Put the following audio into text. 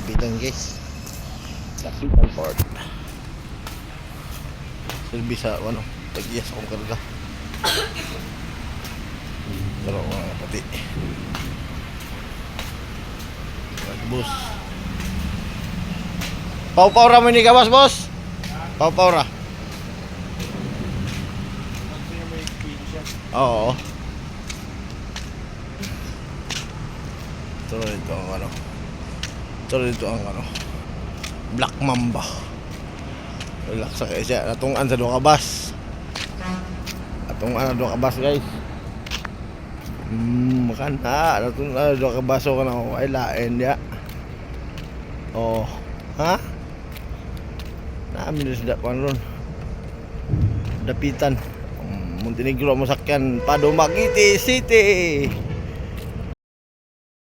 Lapitan guys. Lapitan port. Service sa ano, tag-iyas akong karga. Pero pati. Bus. Pau-pau ra mo ni gawas, boss. Pau-pau ra. Oo. Ito ang ano. Ito ang ano. Black Mamba. Relax sa kayo siya. Natungan sa doon kabas. Natungan sa doon kabas guys. Makanta. Natungan sa doon kabas. So ka na ako. Ay lain ya. Oh. Ha? Namin na sila pa ron. Dapitan. Montenegro masakyan. Padumakiti City.